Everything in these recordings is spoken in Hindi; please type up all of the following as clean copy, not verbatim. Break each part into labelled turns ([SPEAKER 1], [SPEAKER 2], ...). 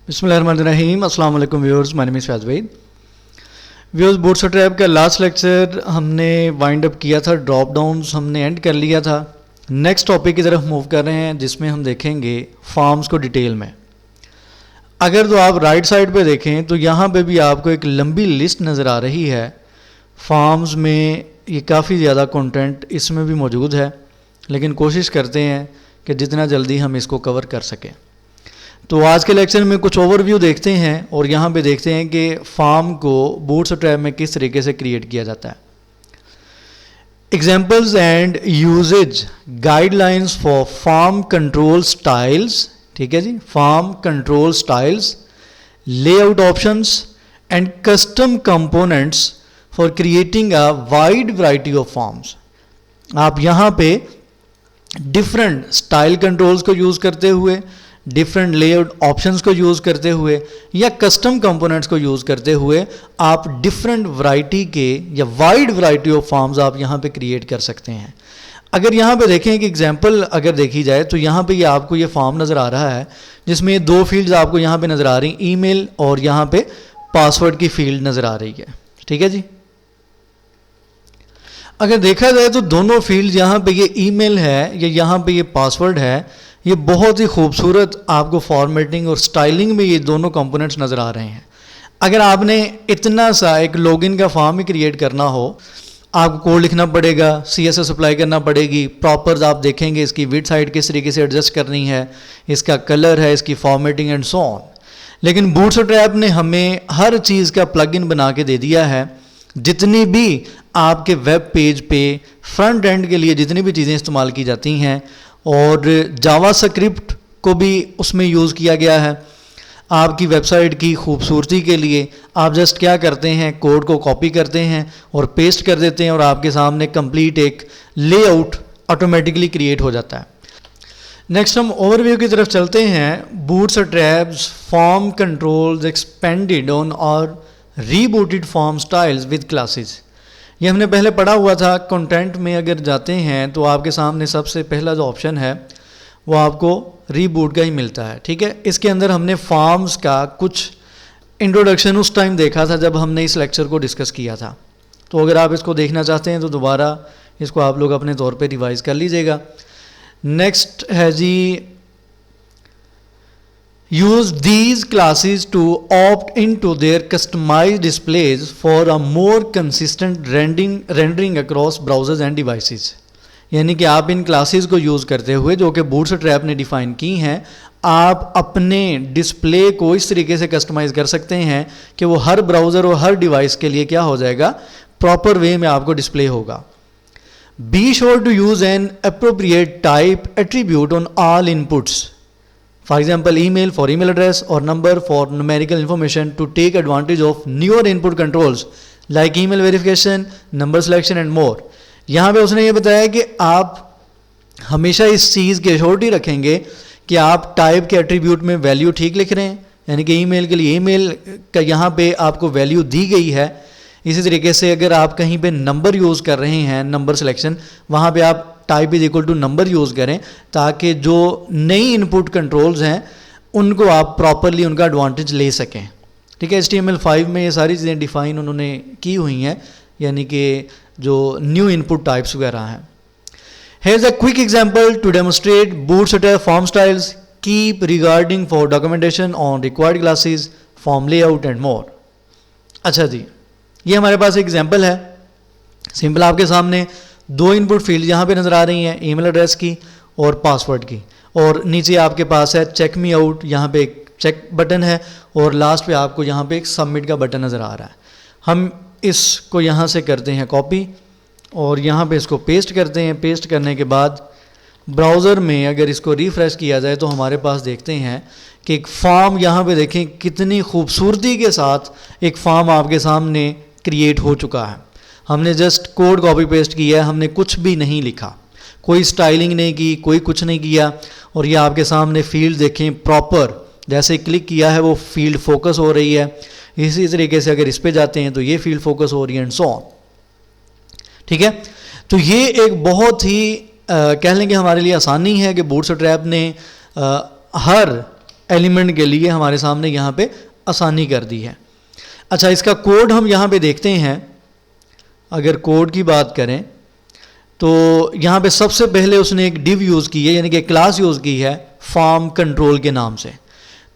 [SPEAKER 1] बिस्मिल्लाहिर्रहमानिर्रहीम। अस्सलाम वालेकुम viewers, my name is Faiz Waheed. Viewers, bootstrap का लास्ट लेक्चर हमने वाइंड अप किया था, ड्रॉप डाउन्स हमने एंड कर लिया था। नेक्स्ट टॉपिक की तरफ मूव कर रहे हैं जिसमें हम देखेंगे फॉर्म्स को डिटेल में। अगर तो आप राइट साइड पे देखें तो यहाँ पे भी आपको एक लंबी लिस्ट नज़र आ रही है फॉर्म्स में। ये काफ़ी ज़्यादा कंटेंट इसमें भी मौजूद है, लेकिन कोशिश करते हैं कि जितना जल्दी हम इसको कवर कर सकें। तो आज के लेक्चर में कुछ ओवरव्यू देखते हैं और यहाँ पे देखते हैं कि फॉर्म को बूटस्ट्रैप में किस तरीके से क्रिएट किया जाता है। Examples and usages guidelines for form control styles. ठीक है जी, form control styles, layout options and custom components for creating a wide variety of forms. आप यहाँ पे डिफरेंट स्टाइल कंट्रोल्स को यूज़ करते हुए, डिफरेंट लेआउट ऑप्शंस को यूज़ करते हुए या कस्टम कंपोनेंट्स को यूज़ करते हुए आप डिफरेंट वैरायटी के या वाइड वैरायटी ऑफ फॉर्म्स आप यहाँ पे क्रिएट कर सकते हैं। अगर यहाँ पे देखें कि एग्जांपल अगर देखी जाए तो यहाँ पे ये आपको ये फॉर्म नज़र आ रहा है जिसमें दो फील्ड्स आपको यहाँ पे नज़र आ रही हैं, ईमेल और यहाँ पे पासवर्ड की फील्ड नज़र आ रही है। ठीक है जी, अगर देखा जाए तो दोनों फील्ड यहाँ पे ये ईमेल है या यहाँ पे ये पासवर्ड है, ये बहुत ही खूबसूरत आपको फॉर्मेटिंग और स्टाइलिंग में ये दोनों कंपोनेंट्स नज़र आ रहे हैं। अगर आपने इतना सा एक लॉगिन का फॉर्म ही क्रिएट करना हो, आपको कोड लिखना पड़ेगा, CSS अप्लाई करना पड़ेगी, प्रॉपर आप देखेंगे इसकी विड्थ हाइट किस तरीके से एडजस्ट करनी है, इसका कलर है, इसकी फॉर्मेटिंग एंड सो ऑन। लेकिन बूटस्ट्रैप ने हमें हर चीज़ का प्लगइन बना के दे दिया है। जितनी भी आपके वेब पेज पे फ्रंट एंड के लिए जितनी भी चीज़ें इस्तेमाल की जाती हैं और जावास्क्रिप्ट को भी उसमें यूज़ किया गया है। आपकी वेबसाइट की खूबसूरती के लिए आप जस्ट क्या करते हैं, कोड को कॉपी करते हैं और पेस्ट कर देते हैं और आपके सामने कंप्लीट एक लेआउट ऑटोमेटिकली क्रिएट हो जाता है। नेक्स्ट हम ओवरव्यू की तरफ चलते हैं। Bootstraps form controls expanded on और रीबूटेड फॉर्म स्टाइल्स विद क्लासेस। ये हमने पहले पढ़ा हुआ था। कंटेंट में अगर जाते हैं तो आपके सामने सबसे पहला जो ऑप्शन है वो आपको रीबूट का ही मिलता है। ठीक है, इसके अंदर हमने फॉर्म्स का कुछ इंट्रोडक्शन उस टाइम देखा था जब हमने इस लेक्चर को डिस्कस किया था। तो अगर आप इसको देखना चाहते हैं तो दोबारा इसको आप लोग अपने तौर पे रिवाइज कर लीजिएगा। नेक्स्ट है जी, use these classes to opt into their customized displays for a more consistent rendering across browsers and devices। यानी कि आप इन क्लासेस को यूज़ करते हुए जो कि बूटस्ट्रैप ने डिफ़ाइन की हैं, आप अपने डिस्प्ले को इस तरीके से कस्टमाइज़ कर सकते हैं कि वो हर ब्राउज़र और हर डिवाइस के लिए क्या हो जाएगा, प्रॉपर वे में आपको डिस्प्ले होगा। Be sure to use an appropriate type attribute on all inputs. For example, email for email address or number for numerical information to take advantage of newer input controls like email verification, number selection and more। यहाँ पे उसने ये बताया कि आप हमेशा इस चीज़ की एश्योरिटी रखेंगे कि आप टाइप के एट्रीब्यूट में वैल्यू ठीक लिख रहे हैं, यानी कि ईमेल के लिए ईमेल का यहाँ पे आपको वैल्यू दी गई है। इसी तरीके से अगर आप कहीं पे नंबर यूज़ कर रहे हैं, नंबर सिलेक्शन, वहाँ पे आप type is equal to number use करें ताकि जो नई इनपुट कंट्रोल्स हैं उनको आप प्रॉपरली उनका एडवांटेज ले सकें। ठीक है, HTML5 में ये सारी चीज़ें डिफ़ाइन उन्होंने की हुई हैं, यानी कि जो न्यू इनपुट टाइप्स वगैरह हैं। Here is a quick example to demonstrate Bootstrap form styles. Keep regarding for documentation on required classes, form layout and more। अच्छा जी, ये हमारे पास एक एग्जाम्पल है। सिंपल आपके सामने दो इनपुट फील्ड यहाँ पे नज़र आ रही हैं, ईमेल एड्रेस की और पासवर्ड की, और नीचे आपके पास है चेक मी आउट, यहाँ पे एक चेक बटन है और लास्ट पे आपको यहाँ पे एक सबमिट का बटन नज़र आ रहा है। हम इसको यहाँ से करते हैं कॉपी और यहाँ पे इसको पेस्ट करते हैं। पेस्ट करने के बाद ब्राउज़र में अगर इसको रिफ़्रेश किया जाए तो हमारे पास देखते हैं कि एक फॉर्म यहाँ पे देखें कितनी खूबसूरती के साथ एक फॉर्म आपके सामने क्रिएट हो चुका है। हमने जस्ट कोड कॉपी पेस्ट किया है, हमने कुछ भी नहीं लिखा, कोई स्टाइलिंग नहीं की, कोई कुछ नहीं किया, और ये आपके सामने फील्ड देखें प्रॉपर, जैसे क्लिक किया है वो फील्ड फोकस हो रही है। इसी तरीके से अगर इस पे जाते हैं तो ये फील्ड फोकस हो रही है एंड सो ऑन। ठीक है, तो ये एक बहुत ही कह लेंगे हमारे लिए आसानी है कि बूटस्ट्रैप ने हर एलिमेंट के लिए हमारे सामने यहाँ पे आसानी कर दी है। अच्छा, इसका कोड हम यहाँ पे देखते हैं। अगर कोड की बात करें तो यहाँ पे सबसे पहले उसने एक डिव यूज़ की है, यानी कि क्लास यूज़ की है फॉर्म कंट्रोल के नाम से।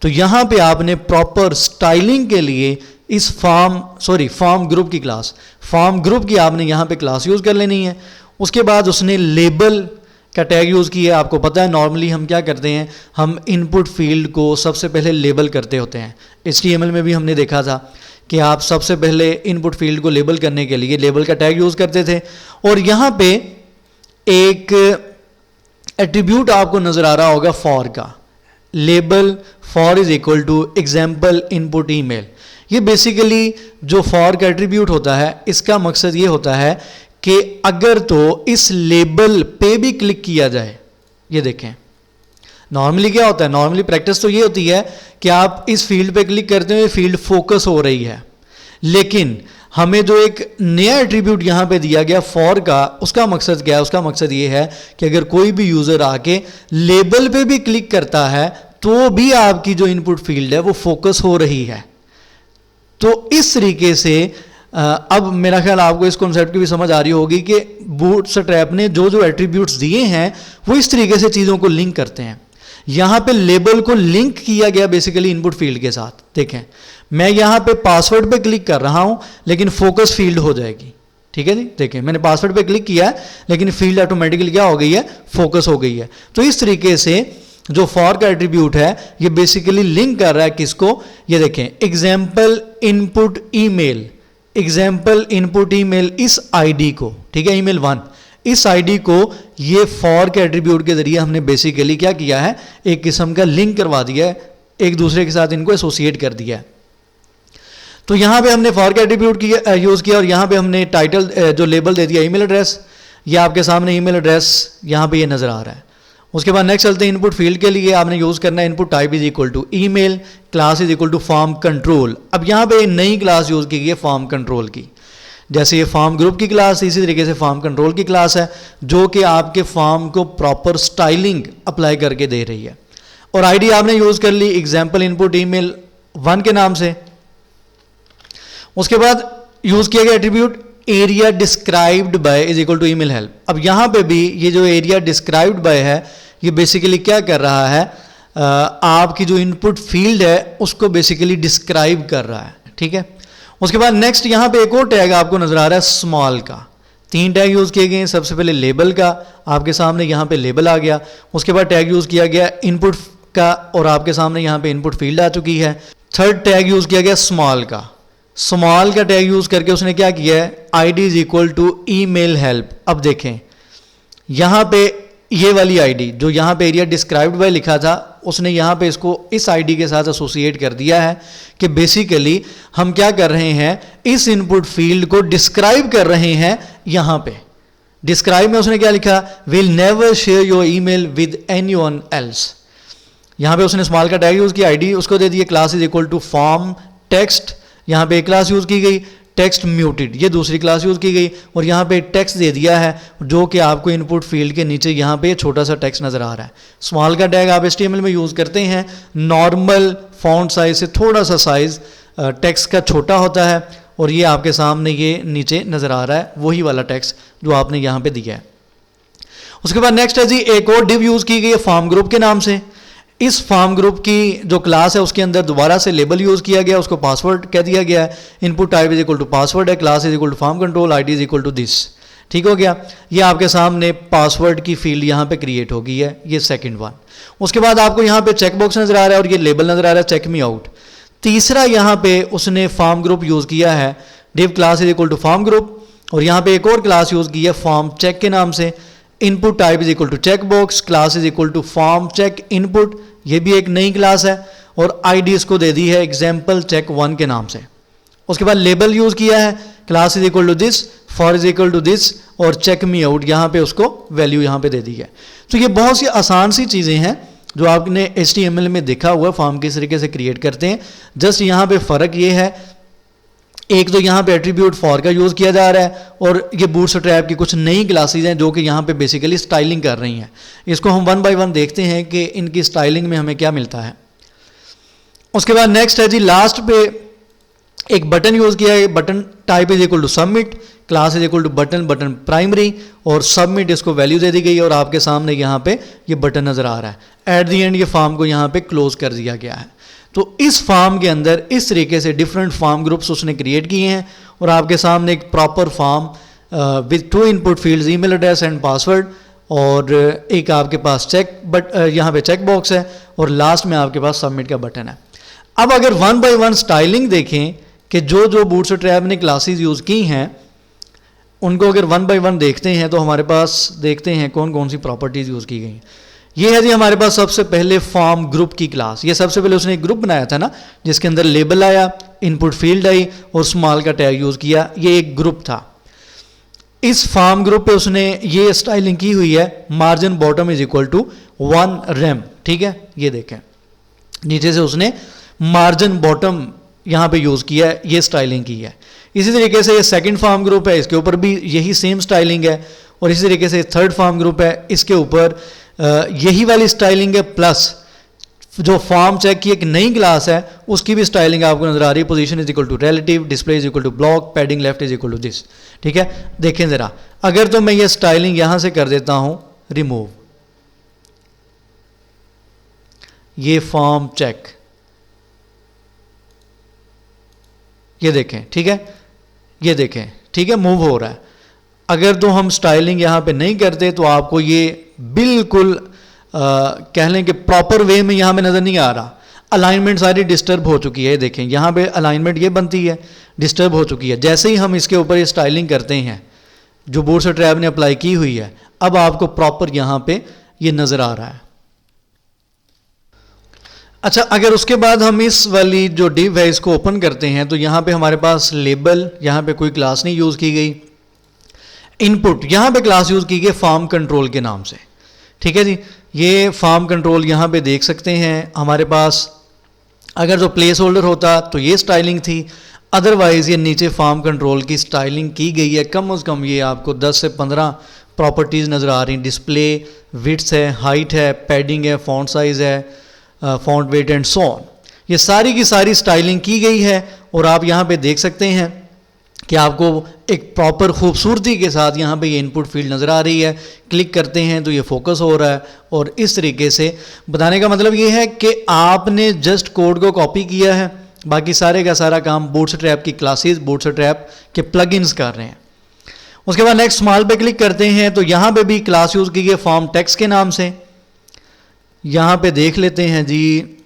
[SPEAKER 1] तो यहाँ पे आपने प्रॉपर स्टाइलिंग के लिए इस फॉर्म ग्रुप की क्लास, फॉर्म ग्रुप की आपने यहाँ पे क्लास यूज़ कर लेनी है। उसके बाद उसने लेबल का टैग यूज़ किया है। आपको पता है नॉर्मली हम क्या करते हैं, हम इनपुट फील्ड को सबसे पहले लेबल करते होते हैं। HTML में भी हमने देखा था कि आप सबसे पहले इनपुट फील्ड को लेबल करने के लिए लेबल का टैग यूज़ करते थे। और यहाँ पे एक एट्रीब्यूट आपको नज़र आ रहा होगा फॉर का, label for is equal to example input email. ये बेसिकली जो फॉर का एट्रीब्यूट होता है, इसका मकसद ये होता है कि अगर तो इस लेबल पे भी क्लिक किया जाए, ये देखें नॉर्मली क्या होता है, नॉर्मली प्रैक्टिस तो ये होती है कि आप इस फील्ड पे क्लिक करते हुए फील्ड फोकस हो रही है, लेकिन हमें जो एक नया एट्रीब्यूट यहाँ पे दिया गया फॉर का, उसका मकसद क्या है, उसका मकसद ये है कि अगर कोई भी यूज़र आके लेबल पे भी क्लिक करता है तो भी आपकी जो इनपुट फील्ड है वो फोकस हो रही है। तो इस तरीके से अब मेरा ख्याल आपको इस कॉन्सेप्ट की भी समझ आ रही होगी कि बूटस्ट्रैप ने जो जो एट्रीब्यूट्स दिए हैं वो इस तरीके से चीज़ों को लिंक करते हैं। यहाँ पे लेबल को लिंक किया गया बेसिकली इनपुट फील्ड के साथ। देखें, मैं यहाँ पे पासवर्ड पे क्लिक कर रहा हूँ लेकिन फोकस फील्ड हो जाएगी, ठीक है जी। देखें, मैंने पासवर्ड पे क्लिक किया है लेकिन फील्ड ऑटोमेटिकली क्या हो गई है, फोकस हो गई है। तो इस तरीके से जो फॉर का एट्रीब्यूट है ये बेसिकली लिंक कर रहा है किसको, ये देखें example input email, example input email इस आईडी को, ठीक है, ईमेल 1, इस आईडी को ये फॉर के एट्रीब्यूट के जरिए हमने बेसिकली क्या किया है, एक किस्म का लिंक करवा दिया है, एक दूसरे के साथ इनको एसोसिएट कर दिया है। तो यहाँ पे हमने फॉर का एट्रीब्यूट यूज़ किया और यहाँ पे हमने टाइटल जो लेबल दे दिया ईमेल एड्रेस। ये आपके सामने ईमेल एड्रेस यहाँ पे ये नज़र आ रहा है। उसके बाद नेक्स्ट चलते हैं इनपुट फील्ड के लिए आपने यूज़ करना है input type is equal to email, class is equal to form control. अब यहाँ पे नई क्लास यूज़ की गई है फॉर्म कंट्रोल की। जैसे ये फॉर्म ग्रुप की क्लास, इसी तरीके से फॉर्म कंट्रोल की क्लास है जो कि आपके फॉर्म को प्रॉपर स्टाइलिंग अप्लाई करके दे रही है। और आईडी आपने यूज़ कर ली एग्जाम्पल इनपुट ईमेल 1 के नाम से। उसके बाद यूज़ किया गया attribute aria described by is equal to email help. अब यहाँ पे भी ये जो एरिया डिस्क्राइब्ड बाय है ये बेसिकली क्या कर रहा है, आपकी जो इनपुट फील्ड है उसको बेसिकली डिस्क्राइब कर रहा है, ठीक है। उसके बाद नेक्स्ट यहाँ पे एक और टैग आपको नजर आ रहा है स्मॉल का। 3 टैग यूज़ किए गए हैं। सबसे पहले लेबल का, आपके सामने यहाँ पे लेबल आ गया। उसके बाद टैग यूज़ किया गया इनपुट का और आपके सामने यहाँ पे इनपुट फील्ड आ चुकी है। थर्ड टैग यूज़ किया गया स्मॉल का। स्मॉल का टैग यूज़ करके उसने क्या किया है, ID is equal to email help. अब देखें यहाँ पे ये वाली आईडी जो यहाँ पे एरिया डिस्क्राइब्ड बाय लिखा था, उसने यहाँ पे इसको इस आईडी के साथ एसोसिएट कर दिया है कि बेसिकली हम क्या कर रहे हैं, इस इनपुट फील्ड को डिस्क्राइब कर रहे हैं। यहाँ पे डिस्क्राइब में उसने क्या लिखा, will never share your email with anyone else. यहाँ पे उसने स्मॉल का टैग यूज़ किया, आईडी उसको दे दिए, class is equal to form text. यहाँ पे एक क्लास यूज़ की गई टेक्स्ट म्यूटेड, ये दूसरी क्लास यूज़ की गई और यहाँ पे टेक्स्ट दे दिया है जो कि आपको इनपुट फील्ड के नीचे यहाँ पे छोटा सा टेक्स्ट नज़र आ रहा है। स्मॉल का टैग आप HTML में यूज़ करते हैं, नॉर्मल फॉन्ट साइज से थोड़ा सा साइज टेक्स्ट का छोटा होता है और ये आपके सामने ये नीचे नज़र आ रहा है वही वाला टेक्स्ट जो आपने यहाँ पे दिया है। उसके बाद नेक्स्ट है जी एक और डिव यूज़ की गई है फॉर्म ग्रुप के नाम से। इस फॉर्म ग्रुप की जो क्लास है उसके अंदर दोबारा से लेबल यूज़ किया गया, उसको पासवर्ड कह दिया गया है। Input type is equal to password है, class is equal to form control, ID is equal to this. ठीक हो गया, ये आपके सामने पासवर्ड की फील्ड यहाँ पे क्रिएट हो गई है, ये सेकंड वन। उसके बाद आपको यहाँ पे चेक बॉक्स नजर आ रहा है और ये लेबल नजर आ रहा है चेक मी आउट। तीसरा यहाँ पे उसने फॉर्म ग्रुप यूज़ किया है, div class is equal to form group और यहाँ पे एक और क्लास यूज़ की है फॉर्म चेक के नाम से। Input type is equal to check box, class is equal to form check input, ये भी एक नई क्लास है और आईडी इसको दे दी है एग्जाम्पल चेक 1 के नाम से। उसके बाद लेबल यूज़ किया है, class is equal to this, for is equal to this और चेक मी आउट, यहाँ पे उसको वैल्यू यहाँ पे दे दी है। तो ये बहुत सी आसान सी चीज़ें हैं जो आपने HTML में देखा हुआ फॉर्म किस तरीके से क्रिएट करते हैं। जस्ट यहाँ पे फ़र्क ये है, एक तो यहाँ पे एट्रीब्यूट फॉर का यूज़ किया जा रहा है और ये बूटस्ट्रैप की कुछ नई क्लासेस हैं जो कि यहाँ पे बेसिकली स्टाइलिंग कर रही हैं। इसको हम 1 बाय 1 देखते हैं कि इनकी स्टाइलिंग में हमें क्या मिलता है। उसके बाद नेक्स्ट है जी, लास्ट पे एक बटन यूज किया है, button type is equal to submit, class is equal to button, button primary, और सबमिट इसको वैल्यू दे दी गई है, और आपके सामने यहाँ पे ये बटन नजर आ रहा है। एट द एंड ये फॉर्म को यहाँ पे क्लोज कर दिया गया है। तो इस फॉर्म के अंदर इस तरीके से डिफरेंट फॉर्म ग्रुप्स उसने क्रिएट किए हैं, और आपके सामने एक proper form with 2 input fields, email address and password, और एक आपके पास चेक बट यहाँ पे चेक बॉक्स है, और लास्ट में आपके पास सबमिट का बटन है। अब अगर 1 बाय 1 स्टाइलिंग देखें कि जो जो बूटस्ट्रैप ने क्लासेस यूज़ की हैं उनको अगर 1 बाय 1 देखते हैं तो हमारे पास देखते हैं कौन कौन सी प्रॉपर्टीज़ यूज़ की गई हैं। ये है जी हमारे पास सबसे पहले फॉर्म ग्रुप की क्लास। ये सबसे पहले उसने एक ग्रुप बनाया था ना, जिसके अंदर लेबल आया, इनपुट फील्ड आई और स्मॉल का टैग यूज़ किया। ये एक ग्रुप था। इस फॉर्म ग्रुप पे उसने ये स्टाइलिंग की हुई है, margin bottom is equal to 1 rem. ठीक है, ये देखें नीचे से उसने मार्जिन बॉटम यहाँ पे यूज़ किया है, ये स्टाइलिंग की है। इसी तरीके से ये सेकंड फॉर्म ग्रुप है, इसके ऊपर भी यही सेम स्टाइलिंग है, और इसी तरीके से थर्ड फॉर्म ग्रुप है, इसके ऊपर यही वाली स्टाइलिंग है, प्लस जो फॉर्म चेक की एक नई क्लास है उसकी भी स्टाइलिंग आपको नजर आ रही है। Position is equal to relative, display is equal to block, padding left is equal to this. ठीक है, देखें ज़रा, अगर तो मैं ये स्टाइलिंग यहाँ से कर देता हूँ रिमूव, ये फॉर्म चेक, ये देखें, ठीक है, ये देखें, ठीक है, मूव हो रहा है। अगर तो हम स्टाइलिंग यहाँ पे नहीं करते तो आपको ये बिल्कुल कह लें कि प्रॉपर वे में यहाँ पे नज़र नहीं आ रहा। अलाइनमेंट सारी डिस्टर्ब हो चुकी है, देखें यहाँ पे अलाइनमेंट ये बनती है, डिस्टर्ब हो चुकी है। जैसे ही हम इसके ऊपर ये स्टाइलिंग करते हैं जो बूटस्ट्रैप ने अप्लाई की हुई है, अब आपको प्रॉपर यहाँ पे ये नज़र आ रहा है। अच्छा, अगर उसके बाद हम इस वाली जो डिव है इसको ओपन करते हैं तो यहाँ पे हमारे पास लेबल, यहाँ पे कोई क्लास नहीं यूज़ की गई। इनपुट, यहाँ पे क्लास यूज़ की गई फॉर्म कंट्रोल के नाम से। ठीक है जी, ये फॉर्म कंट्रोल यहाँ पे देख सकते हैं हमारे पास। अगर जो प्लेस होल्डर होता तो ये स्टाइलिंग थी, अदरवाइज़ ये नीचे फॉर्म कंट्रोल की स्टाइलिंग की गई है। कम से कम ये आपको 10 से 15 प्रॉपर्टीज़ नज़र आ रही हैं। डिस्प्ले, विड्थ है, हाइट है, पैडिंग है, फॉन्ट साइज़ है, font weight and so on, ये सारी की सारी स्टाइलिंग की गई है। और आप यहाँ पे देख सकते हैं कि आपको एक प्रॉपर खूबसूरती के साथ यहाँ पे ये इनपुट फील्ड नज़र आ रही है। क्लिक करते हैं तो ये फोकस हो रहा है। और इस तरीके से बताने का मतलब ये है कि आपने जस्ट कोड को कॉपी किया है, बाकी सारे का सारा काम बूटस्ट्रैप की क्लासेस, बूटस्ट्रैप के प्लगइन्स कर रहे हैं। उसके बाद नेक्स्ट स्मॉल पे क्लिक करते हैं तो यहाँ पे भी क्लास यूज़ की गई फॉर्म टेक्स्ट के नाम से। यहाँ पे देख लेते हैं जी,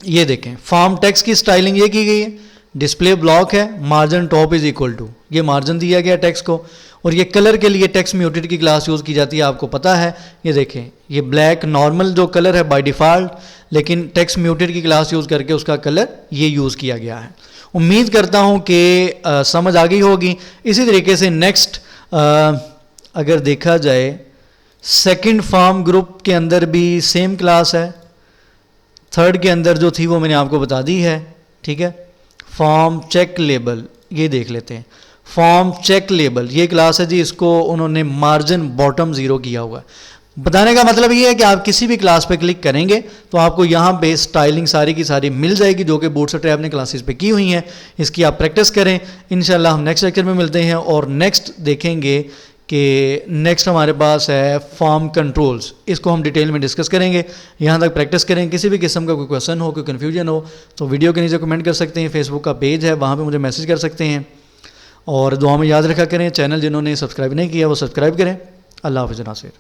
[SPEAKER 1] ये देखें फॉर्म टेक्स्ट की स्टाइलिंग ये की गई है। डिस्प्ले ब्लॉक है, margin top is equal to, ये मार्जिन दिया गया टेक्स्ट को। और ये कलर के लिए टेक्स्ट म्यूटेड की क्लास यूज़ की जाती है, आपको पता है। ये देखें, ये ब्लैक नॉर्मल जो कलर है बाय डिफ़ॉल्ट, लेकिन टेक्स्ट म्यूटेड की क्लास यूज़ करके उसका कलर ये यूज़ किया गया है। उम्मीद करता हूँ कि समझ आ गई होगी। इसी तरीके से नेक्स्ट अगर देखा जाए, सेकंड फॉर्म ग्रुप के अंदर भी सेम क्लास है। थर्ड के अंदर जो थी वो मैंने आपको बता दी है। ठीक है, फॉर्म चेक लेबल, ये देख लेते हैं। फॉर्म चेक लेबल ये क्लास है जी, इसको उन्होंने मार्जिन बॉटम 0 किया हुआ है। बताने का मतलब ये है कि आप किसी भी क्लास पे क्लिक करेंगे तो आपको यहाँ पे स्टाइलिंग सारी की सारी मिल जाएगी जो कि बूटस्ट्रैप ने क्लासेस पे की हुई हैं। इसकी आप प्रैक्टिस करें। इंशाल्लाह हम नेक्स्ट लेक्चर में मिलते हैं और नेक्स्ट देखेंगे कि नेक्स्ट हमारे पास है फॉर्म कंट्रोल्स। इसको हम डिटेल में डिस्कस करेंगे। यहाँ तक प्रैक्टिस करें। किसी भी किस्म का कोई क्वेश्चन हो, कोई कन्फ्यूजन हो तो वीडियो के नीचे कमेंट कर सकते हैं। फेसबुक का पेज है, वहाँ पे मुझे मैसेज कर सकते हैं। और दुआ में याद रखा करें, चैनल जिन्होंने सब्सक्राइब नहीं किया वो सब्सक्राइब करें। अल्लाह हाफ़िज़ नासिर।